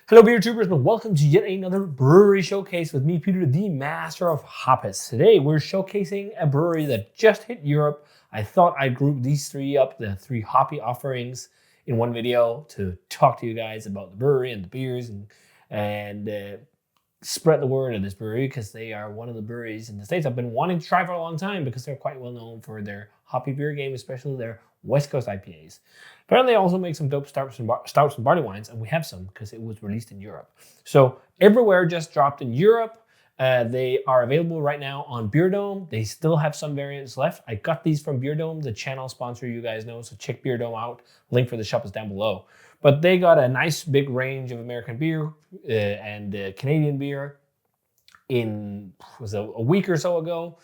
Hello beer tubers and welcome to yet another brewery showcase with me, Peter, the master of hoppets. Today we're showcasing a brewery that just hit Europe. I thought I'd group these three up, the three hoppy offerings, in one video to talk to you guys about the brewery and the beers and spread the word of this brewery because they are one of the breweries in the States I've been wanting to try for a long time because they're quite well known for their hoppy beer game, especially their West Coast IPAs. Apparently, they also make some dope stouts and barley wines, and we have some because it was released in Europe. So Everywhere just dropped in Europe. They are available right now on Beer Dome. They still have some variants left. I got these from Beer Dome, the channel sponsor you guys know, so check Beer Dome out. Link for the shop is down below. But they got a nice big range of American beer and Canadian beer a week or so ago,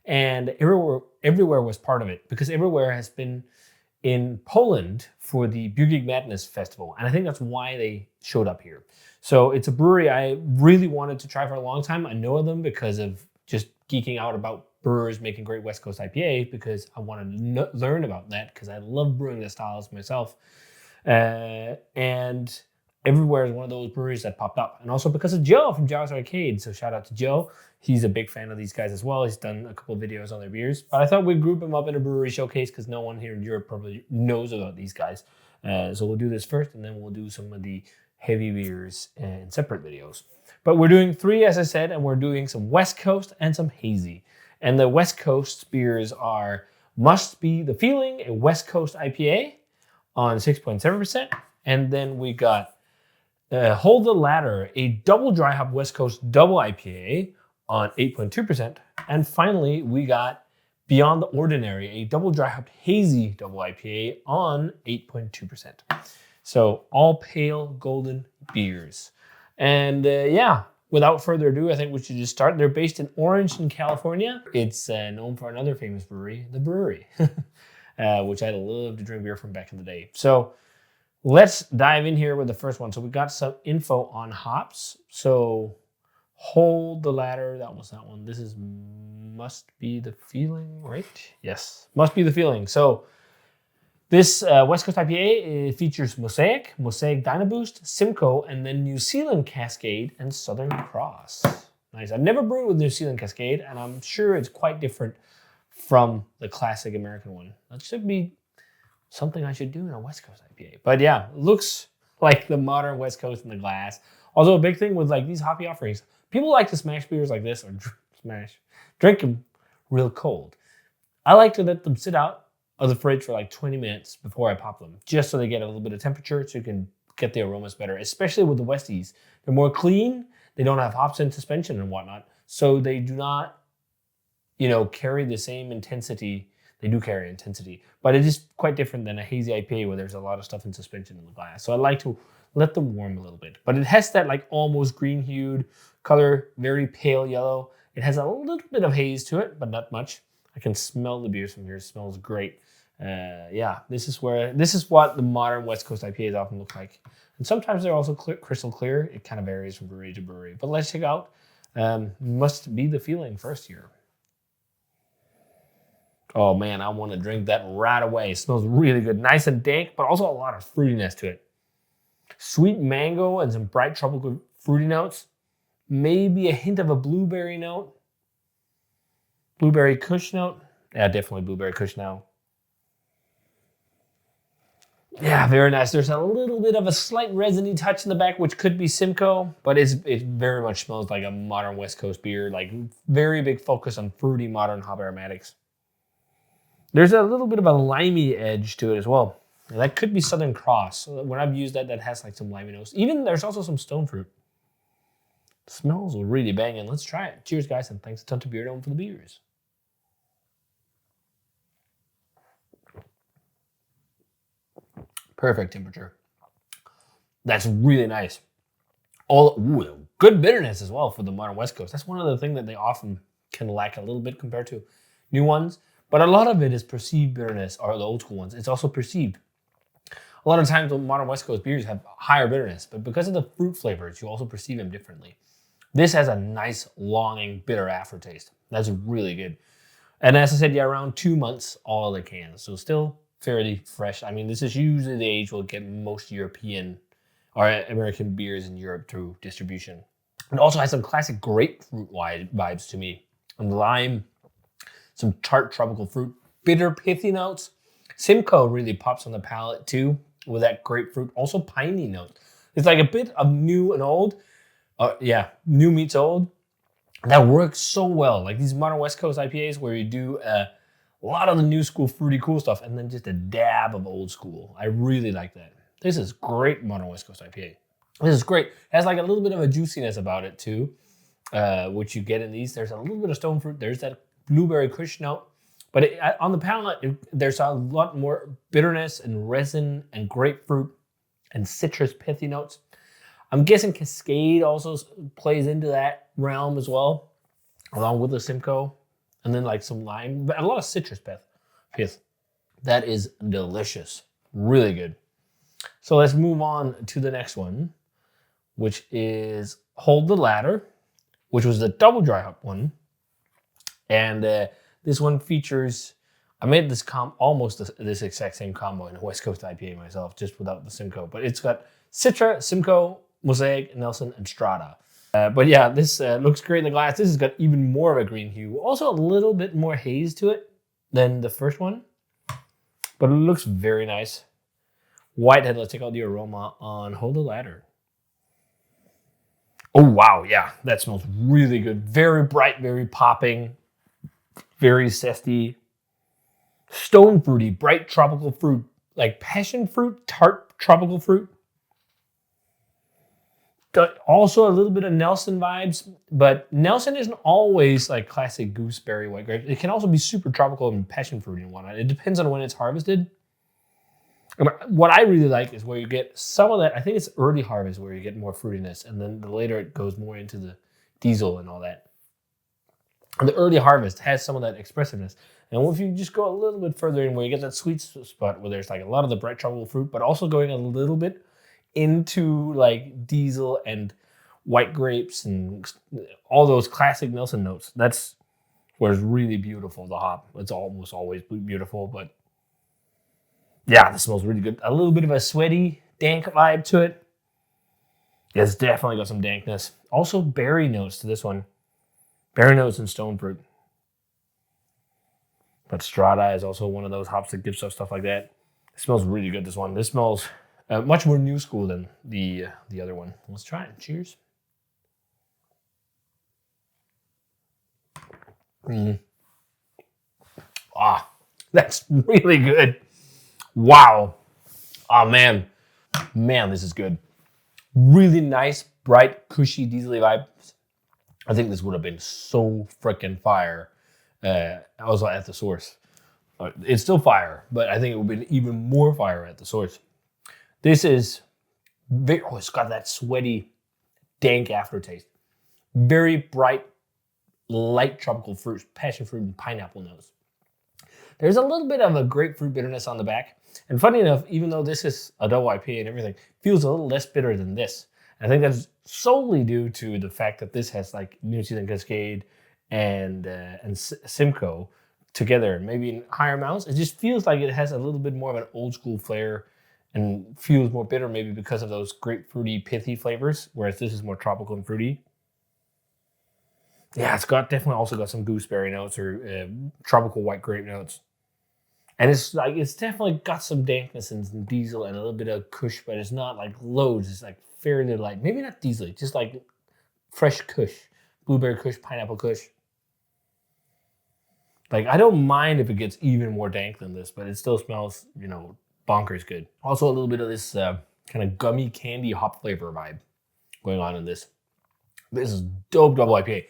and Everywhere was part of it because Everywhere has been in Poland for the Beer Geek Madness Festival, and I think that's why they showed up here. So it's a brewery I really wanted to try for a long time. I know of them because of just geeking out about brewers making great West Coast IPA because I wanted to learn about that because I love brewing the styles myself. And Everywhere is one of those breweries that popped up. And also because of Joe from Joe's Arcade. So shout out to Joe. He's a big fan of these guys as well. He's done a couple of videos on their beers. But I thought we'd group them up in a brewery showcase because no one here in Europe probably knows about these guys. So we'll do this first and then we'll do some of the heavy beers in separate videos. But we're doing three, as I said, and we're doing some West Coast and some Hazy. And the West Coast beers are Must Be the Feeling, a West Coast IPA on 6.7%. And then we got Hold the Ladder, a double dry hop West Coast double IPA on 8.2%. And finally, we got Beyond the Ordinary, a double dry hop hazy double IPA on 8.2%. So all pale golden beers. And without further ado, I think we should just start. They're based in Orange in California. It's known for another famous brewery, the Brewery, which I love to drink beer from back in the day. So let's dive in here with the first one. So we got some info on hops. So Hold the Ladder, that was that one. This is Must Be the Feeling, right? Yes, Must Be the Feeling. So this West Coast IPA features Mosaic Dynaboost, Simcoe, and then New Zealand Cascade and Southern Cross. Nice. I've never brewed with New Zealand Cascade, and I'm sure it's quite different from the classic American one. That should be something I should do in a West Coast IPA. But yeah, it looks like the modern West Coast in the glass. Also, a big thing with like these hoppy offerings, people like to smash beers like this or drink them real cold. I like to let them sit out of the fridge for like 20 minutes before I pop them, just so they get a little bit of temperature so you can get the aromas better, especially with the Westies. They're more clean. They don't have hops in suspension and whatnot. So they do not, carry the same intensity. They do carry intensity, but it is quite different than a hazy IPA where there's a lot of stuff in suspension in the glass. So I like to let them warm a little bit, but it has that like almost green hued color, very pale yellow. It has a little bit of haze to it, but not much. I can smell the beers from here. It smells great. This is what the modern West Coast IPAs often look like. And sometimes they're also crystal clear. It kind of varies from brewery to brewery. But let's check out Must Be the Feeling first here. Oh man, I want to drink that right away. It smells really good. Nice and dank, but also a lot of fruitiness to it. Sweet mango and some bright tropical fruity notes. Maybe a hint of a blueberry note. Blueberry kush note. Yeah, definitely blueberry kush now. Yeah, very nice. There's a little bit of a slight resiny touch in the back, which could be Simcoe, but it very much smells like a modern West Coast beer. Like very big focus on fruity modern hop aromatics. There's a little bit of a limey edge to it as well. And that could be Southern Cross. When I've used that has like some limey notes. Even there's also some stone fruit. It smells really banging. Let's try it. Cheers, guys, and thanks a ton to Beer Dome for the beers. Perfect temperature. That's really nice. Good bitterness as well for the modern West Coast. That's one of the things that they often can lack a little bit compared to new ones. But a lot of it is perceived bitterness, or the old school ones. It's also perceived. A lot of times the modern West Coast beers have higher bitterness, but because of the fruit flavors, you also perceive them differently. This has a nice, longing, bitter aftertaste. That's really good. And as I said, around 2 months, all the cans. So still fairly fresh. I mean, this is usually the age we'll get most European or American beers in Europe through distribution. It also has some classic grapefruit vibes to me. And lime, some tart tropical fruit, bitter pithy notes. Simcoe really pops on the palate too with that grapefruit. Also piney notes. It's like a bit of new and old. New meets old. That works so well. Like these modern West Coast IPAs where you do a lot of the new school fruity cool stuff and then just a dab of old school. I really like that. This is great modern West Coast IPA. This is great. It has like a little bit of a juiciness about it too, which you get in these. There's a little bit of stone fruit. There's that blueberry kush note. But on the palate, there's a lot more bitterness and resin and grapefruit and citrus pithy notes. I'm guessing Cascade also plays into that realm as well, along with the Simcoe. And then like some lime, but a lot of citrus pith. That is delicious. Really good. So let's move on to the next one, which is Hold the Ladder, which was the double dry hop one. And this one features, I made this almost this exact same combo in a West Coast IPA myself, just without the Simcoe. But it's got Citra, Simcoe, Mosaic, Nelson, and Strata. But yeah, this looks great in the glass. This has got even more of a green hue. Also a little bit more haze to it than the first one. But it looks very nice. Whitehead, let's check out the aroma on Hold the Ladder. Oh, wow. Yeah, that smells really good. Very bright, very popping, very zesty. Stone fruity, bright tropical fruit, like passion fruit, tart tropical fruit. Also a little bit of Nelson vibes, but Nelson isn't always like classic gooseberry white grape. It can also be super tropical and passion fruity and whatnot. It depends on when it's harvested. What I really like is where you get some of that. I think it's early harvest where you get more fruitiness, and then the later it goes more into the diesel and all that. And the early harvest has some of that expressiveness. And if you just go a little bit further in where you get that sweet spot where there's like a lot of the bright tropical fruit, but also going a little bit into like diesel and white grapes and all those classic Nelson notes. That's where it's really beautiful, the hop. It's almost always beautiful, but yeah, this smells really good. A little bit of a sweaty, dank vibe to it. It's definitely got some dankness. Also berry notes to this one. Berry notes and stone fruit. But Strata is also one of those hops that gives us stuff like that. It smells really good, this one. This smells much more new school than the other one. Let's try it. Cheers. Ah, that's really good. Wow. Oh, man. Man, this is good. Really nice, bright, cushy, diesel vibes. I think this would have been so freaking fire. I was at the source. It's still fire, but I think it would have been even more fire at the source. This is very, it's got that sweaty, dank aftertaste. Very bright, light tropical fruits, passion fruit and pineapple notes. There's a little bit of a grapefruit bitterness on the back. And funny enough, even though this is a double IPA and everything, feels a little less bitter than this. I think that's solely due to the fact that this has like New Zealand Cascade and Simcoe together, maybe in higher amounts. It just feels like it has a little bit more of an old school flair and feels more bitter maybe because of those grapefruity, pithy flavors, whereas this is more tropical and fruity. Yeah, it's got definitely also got some gooseberry notes or tropical white grape notes. And it's definitely got some dankness and some diesel and a little bit of kush, but it's not like loads. It's like fairly light. Maybe not diesel, just like fresh kush, blueberry kush, pineapple kush. Like, I don't mind if it gets even more dank than this, but it still smells, bonkers good. Also a little bit of this kind of gummy candy hop flavor vibe going on in this. This is dope double IPA.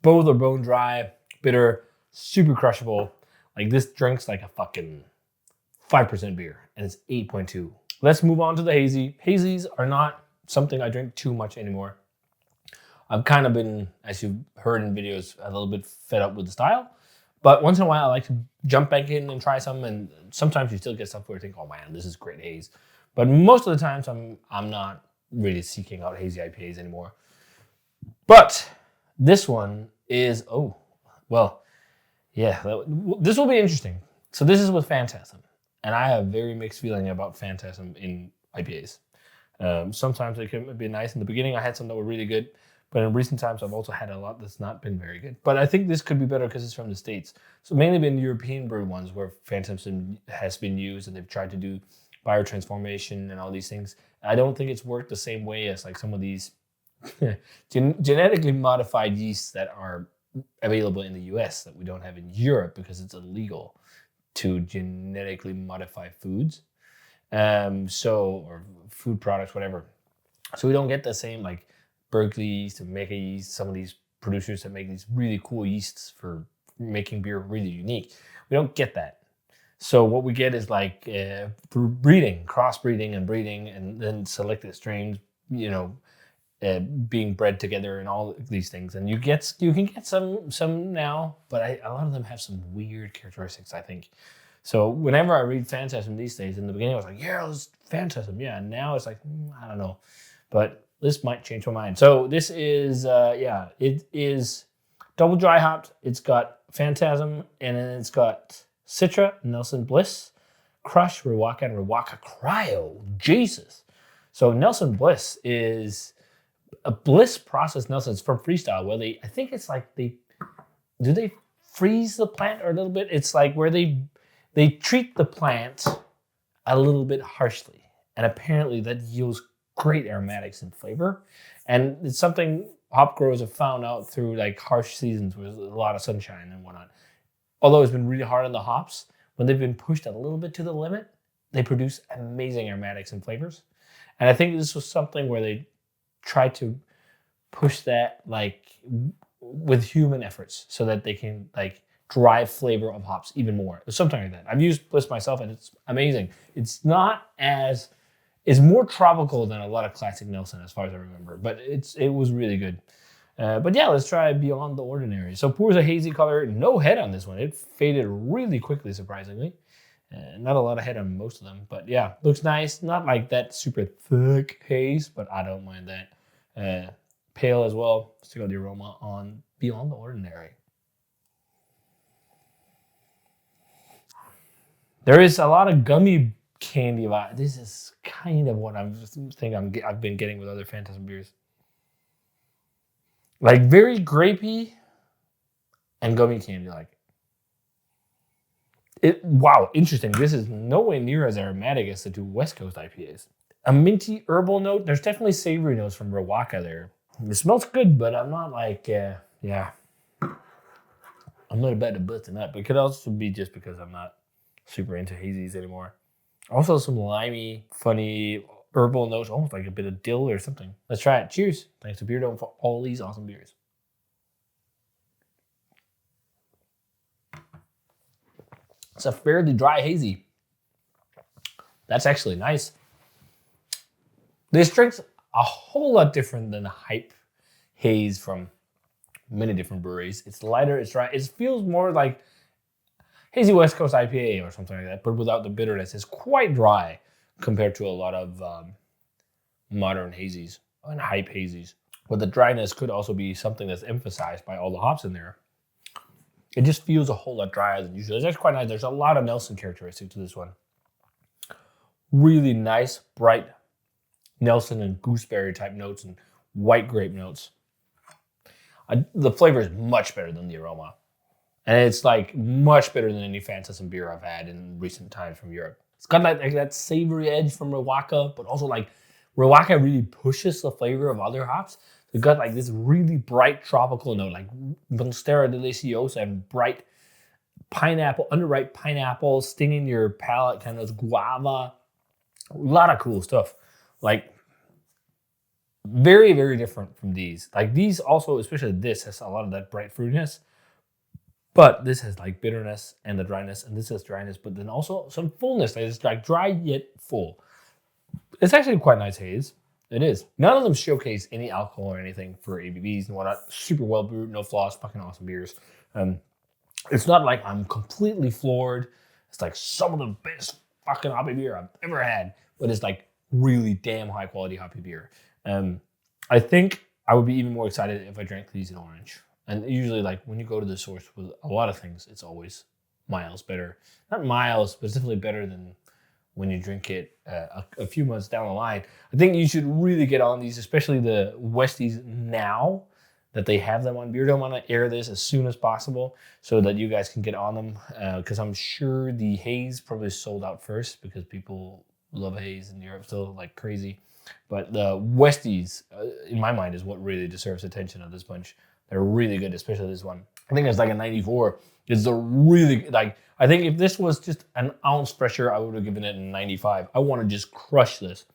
Both are bone dry, bitter, super crushable. Like, this drinks like a fucking 5% beer, and it's 8.2. Let's move on to the Hazy. Hazies are not something I drink too much anymore. I've kind of been, as you've heard in videos, a little bit fed up with the style. But once in a while, I like to jump back in and try some, and sometimes you still get stuff where you think, oh man, this is great haze. But most of the times, I'm not really seeking out hazy IPAs anymore. But this one is, this will be interesting. So this is with Phantasm, and I have a very mixed feeling about Phantasm in IPAs. Sometimes it can be nice. In the beginning, I had some that were really good, but in recent times, I've also had a lot that's not been very good. But I think this could be better because it's from the States. So mainly been European brewed ones where phantasm has been used and they've tried to do biotransformation and all these things. I don't think it's worked the same way as like some of these genetically modified yeasts that are available in the US that we don't have in Europe because it's illegal to genetically modify foods. Or food products, whatever. So we don't get the same like Berkeley yeast and Mega yeast, some of these producers that make these really cool yeasts for making beer really unique. We don't get that. So what we get is like breeding, crossbreeding and breeding, and then selected strains, being bred together and all these things. And you can get some now, but a lot of them have some weird characteristics, I think. So whenever I read Phantasm these days, in the beginning I was like, yeah, it's Phantasm. Yeah, and now it's like, I don't know. But this might change my mind. So this is, it is double dry hopped. It's got Phantasm, and then it's got Citra, Nelson Bliss, Crush, Riwaka, and Riwaka Cryo. Jesus. So Nelson Bliss is a Bliss process Nelson. It's from Freestyle, where I think it's like do they freeze the plant or a little bit? It's like where they treat the plant a little bit harshly. And apparently that yields great aromatics and flavor. And it's something hop growers have found out through like harsh seasons with a lot of sunshine and whatnot. Although it's been really hard on the hops, when they've been pushed a little bit to the limit, they produce amazing aromatics and flavors. And I think this was something where they tried to push that like with human efforts so that they can like drive flavor of hops even more. Or something like that. I've used Bliss myself and it's amazing. It's more tropical than a lot of classic Nelson as far as I remember, but it was really good. But yeah, let's try Beyond the Ordinary. So pours a hazy color, no head on this one. It faded really quickly, surprisingly. Not a lot of head on most of them, but yeah, looks nice. Not like that super thick haze, but I don't mind that. Pale as well. Let's check out the aroma on Beyond the Ordinary. There is a lot of gummy candy vibe. This is kind of what I've been getting with other Phantasm beers. Like very grapey and gummy candy like. Wow, interesting. This is nowhere near as aromatic as the two West Coast IPAs. A minty herbal note. There's definitely savory notes from Riwaka there. It smells good, but I'm not like, I'm not about to bust it up. It could also be just because I'm not super into hazies anymore. Also some limey, funny herbal notes, almost like a bit of dill or something. Let's try it. Cheers. Thanks to Beardo for all these awesome beers. It's a fairly dry hazy. That's actually nice. This drink's a whole lot different than the hype haze from many different breweries. It's lighter, it's dry. It feels more like hazy West Coast IPA or something like that, but without the bitterness. It's quite dry compared to a lot of modern hazies and hype hazies. But the dryness could also be something that's emphasized by all the hops in there. It just feels a whole lot drier than usual. It's actually quite nice. There's a lot of Nelson characteristics to this one. Really nice, bright Nelson and gooseberry type notes and white grape notes. The flavor is much better than the aroma. And it's like much better than any Phantasm beer I've had in recent times from Europe. It's got that savory edge from Riwaka, but also like Riwaka really pushes the flavor of other hops. It's got like this really bright tropical note, like Monstera Deliciosa and bright pineapple, underripe pineapple, stinging your palate, kind of guava. A lot of cool stuff. Like very, very different from these. Like these also, especially this, has a lot of that bright fruitiness. But this has like bitterness and the dryness, and this has dryness, but then also some fullness. Like it's like dry yet full. It's actually quite nice haze. It is. None of them showcase any alcohol or anything for ABVs and whatnot. Super well brewed, no flaws, fucking awesome beers. It's not like I'm completely floored. It's like some of the best fucking hoppy beer I've ever had, but it's like really damn high quality hoppy beer. I think I would be even more excited if I drank these in orange. And usually, like, when you go to the source with a lot of things, it's always miles better. Not miles, but it's definitely better than when you drink it a few months down the line. I think you should really get on these, especially the Westies now that they have them on Beer Dome. I want to air this as soon as possible so that you guys can get on them, because I'm sure the Haze probably sold out first because people love Haze in Europe still like crazy. But the Westies, in my mind, is what really deserves attention of this bunch. They're really good, especially this one. I think it's like a 94. It's a really, like, I think if this was just an ounce fresher, I would have given it a 95. I want to just crush this.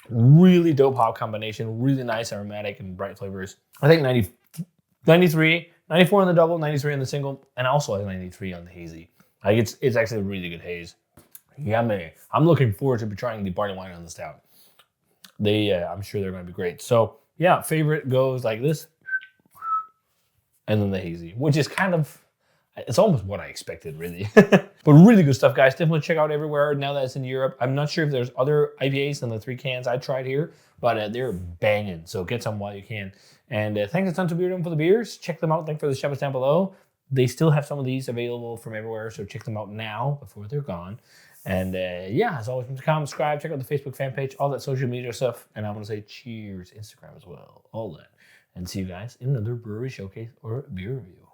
Really dope hop combination, really nice aromatic and bright flavors. I think 93, 94 on the double, 93 on the single, and also a 93 on the hazy. Like it's actually a really good haze. Yummy. I'm looking forward to trying the barley wine on the stout. I'm sure they're going to be great. So yeah, favorite goes like this, and then the hazy, which is kind of, it's almost what I expected, really. But really good stuff, guys. Definitely check out everywhere now that it's in Europe. I'm not sure if there's other IPAs than the 3 cans I tried here, but they're banging. So get some while you can. And thanks a ton to Beer Dome for the beers. Check them out. Thanks for the shout down below. They still have some of these available from everywhere, so check them out now before they're gone. And yeah, as always, comment, subscribe, check out the Facebook fan page, all that social media stuff. And I want to say cheers, Instagram as well, all that. And see you guys in another brewery showcase or beer review.